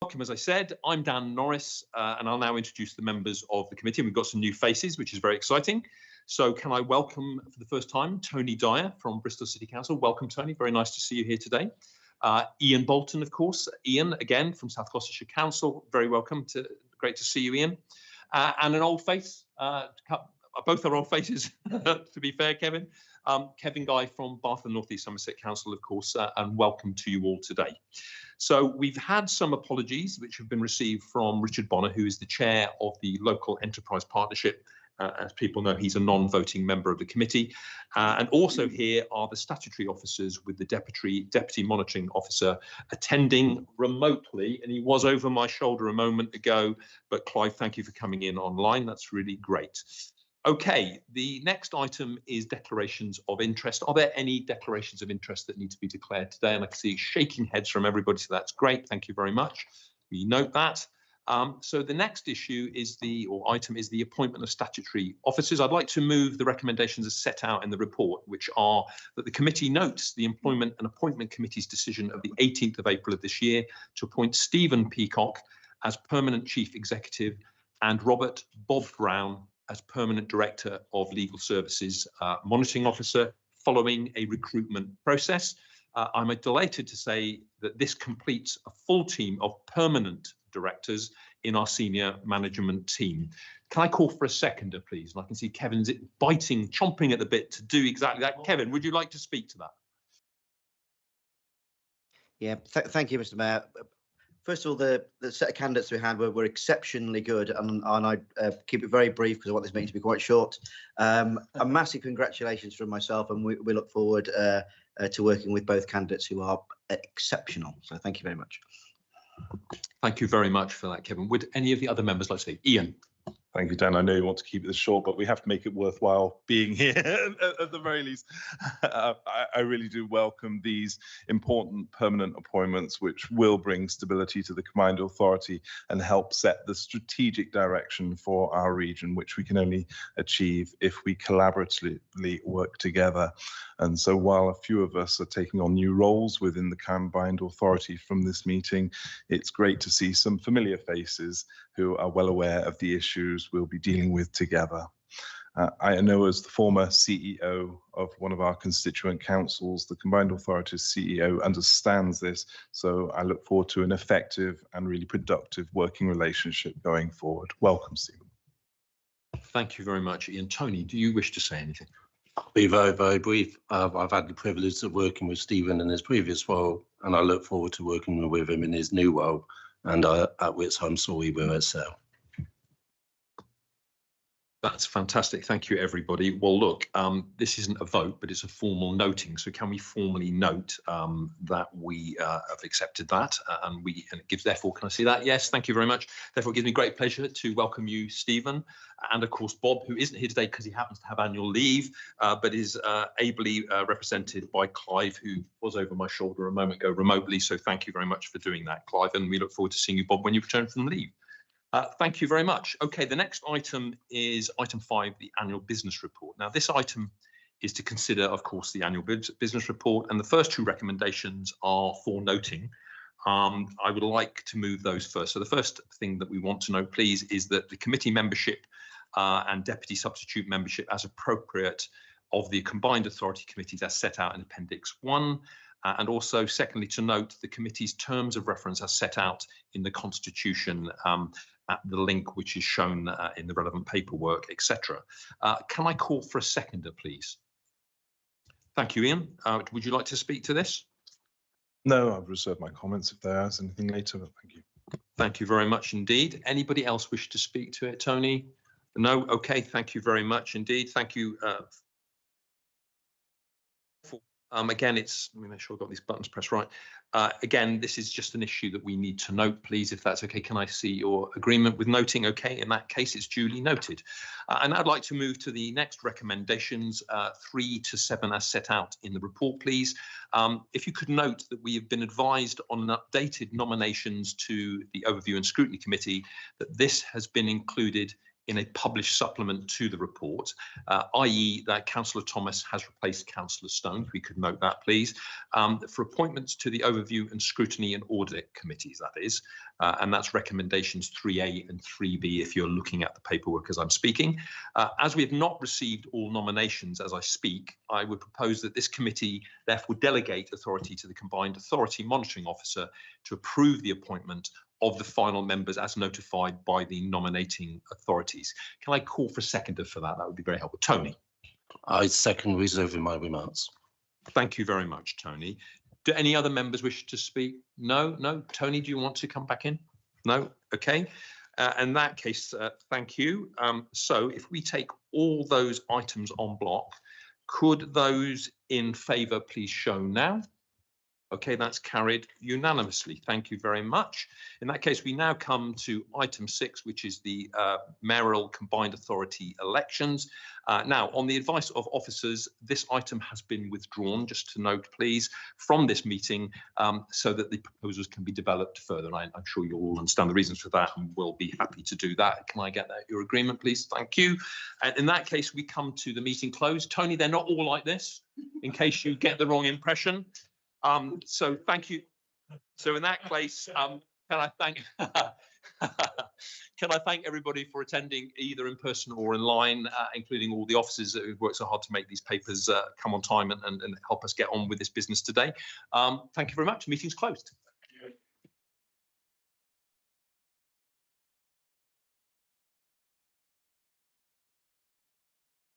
welcome, as I said. I'm Dan Norris, and I'll now introduce the members of the committee. And we've got some new faces, which is very exciting. So can I welcome for the first time Tony Dyer from Bristol City Council. Welcome, Tony. Very nice to see you here today. Ian Bolton, of course. Ian, again, from South Gloucestershire Council. Very welcome. Great to see you, Ian. And an old face, both are old faces, to be fair, Kevin. Kevin Guy from Bath and North East Somerset Council, of course, and welcome to you all today. So we've had some apologies which have been received from Richard Bonner, who is the chair of the Local Enterprise Partnership. As people know, he's a non-voting member of the committee. And also here are the statutory officers with the deputy monitoring officer attending remotely. And he was over my shoulder a moment ago. But Clive, thank you for coming in online. That's really great. OK, the next item is declarations of interest. Are there any declarations of interest that need to be declared today? And I can see shaking heads from everybody, so that's great. Thank you very much. We note that. So the next issue is item is the appointment of statutory officers. I'd like to move the recommendations as set out in the report, which are that the committee notes the Employment and Appointment Committee's decision of the 18th of April of this year to appoint Stephen Peacock as permanent chief executive and Robert Bob Brown as permanent director of legal services monitoring officer following a recruitment process. I'm delighted to say that this completes a full team of permanent directors in our senior management team. Can I call for a seconder, please? And I can see Kevin's chomping at the bit to do exactly that. Kevin, would you like to speak to that? Yeah, thank you, Mr. Mayor. First of all, the set of candidates we had were exceptionally good, and I keep it very brief because I want this meeting to be quite short. A massive congratulations from myself, and we look forward to working with both candidates who are exceptional. So thank you very much. Thank you very much for that, Kevin. Would any of the other members like to say? Ian. Thank you, Dan. I know you want to keep this short, but we have to make it worthwhile being here at the very least. I really do welcome these important permanent appointments, which will bring stability to the combined authority and help set the strategic direction for our region, which we can only achieve if we collaboratively work together. And so while a few of us are taking on new roles within the combined authority from this meeting, it's great to see some familiar faces who are well aware of the issues we'll be dealing with together. I know as the former CEO of one of our constituent councils, the Combined Authority's CEO understands this, so I look forward to an effective and really productive working relationship going forward. Welcome, Stephen. Thank you very much, Ian. Tony, do you wish to say anything? I'll be very, very brief. I've had the privilege of working with Stephen in his previous role, and I look forward to working with him in his new role, and at which I'm sure he will excel. That's fantastic. Thank you, everybody. Well, look, this isn't a vote, but it's a formal noting. So can we formally note that we have accepted that? And it gives, therefore, can I see that? Yes, thank you very much. Therefore, it gives me great pleasure to welcome you, Stephen, and of course, Bob, who isn't here today because he happens to have annual leave, but is ably represented by Clive, who was over my shoulder a moment ago remotely. So thank you very much for doing that, Clive. And we look forward to seeing you, Bob, when you return from leave. Thank you very much. OK, the next item is item 5, the annual business report. Now, this item is to consider, of course, the annual business report. And the first two recommendations are for noting. I would like to move those first. So the first thing that we want to note, please, is that the committee membership and deputy substitute membership as appropriate of the combined authority committees as set out in Appendix 1. And also, secondly, to note the committee's terms of reference as set out in the Constitution at the link which is shown in the relevant paperwork, etc. Can I call for a seconder, please? Thank you, Ian. Would you like to speak to this? No, I've reserved my comments if there is anything later, but thank you. Thank you very much indeed. Anybody else wish to speak to it, Tony? No? OK, thank you very much indeed. Thank you. Again, let me make sure I've got these buttons pressed right. Again, this is just an issue that we need to note, please, if that's OK. Can I see your agreement with noting? OK, in that case, it's duly noted. And I'd like to move to the next recommendations, 3 to 7, as set out in the report, please. If you could note that we have been advised on an updated nominations to the Overview and Scrutiny Committee, that this has been included in a published supplement to the report, i.e. that Councillor Thomas has replaced Councillor Stone. If we could note that, please, for appointments to the Overview and Scrutiny and Audit Committees, that is, and that's recommendations 3A and 3B if you're looking at the paperwork as I'm speaking. As we have not received all nominations as I speak, I would propose that this committee therefore delegate authority to the Combined Authority Monitoring Officer to approve the appointment of the final members as notified by the nominating authorities. Can I call for a seconder for that? That would be very helpful. Tony. I second, reserving my remarks. Thank you very much, Tony. Do any other members wish to speak? No, no. Tony, do you want to come back in? No? Okay. In that case, thank you. So if we take all those items en bloc, could those in favour please show now? Okay, that's carried unanimously. Thank you very much. In that case, we now come to item 6, which is the Mayoral Combined Authority elections. Now, on the advice of officers, this item has been withdrawn, just to note, please, from this meeting so that the proposals can be developed further. And I'm sure you all understand the reasons for that and will be happy to do that. Can I get that, your agreement, please? Thank you. And in that case, we come to the meeting close. Tony, they're not all like this, in case you get the wrong impression. So thank you. So in that case, can I thank everybody for attending either in person or online, including all the officers who've worked so hard to make these papers come on time and help us get on with this business today. Thank you very much. Meeting's closed.